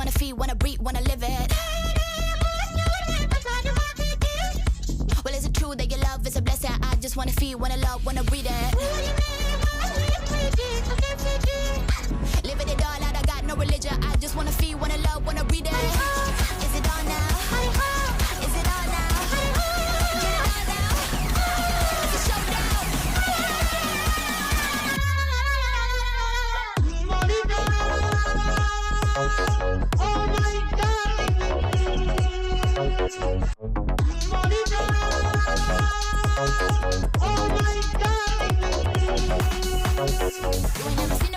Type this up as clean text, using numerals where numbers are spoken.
wanna feel, wanna breathe, wanna live it. Well, is it true that your love is a blessing? I just wanna feel, wanna love, wanna breathe it. Living it all out, I got no religion. I just wanna feel, wanna love, wanna breathe it. Is it on now? Is it on now? Get it on now. It's a showdown. Oh my darling, oh my darling. You ain't never seen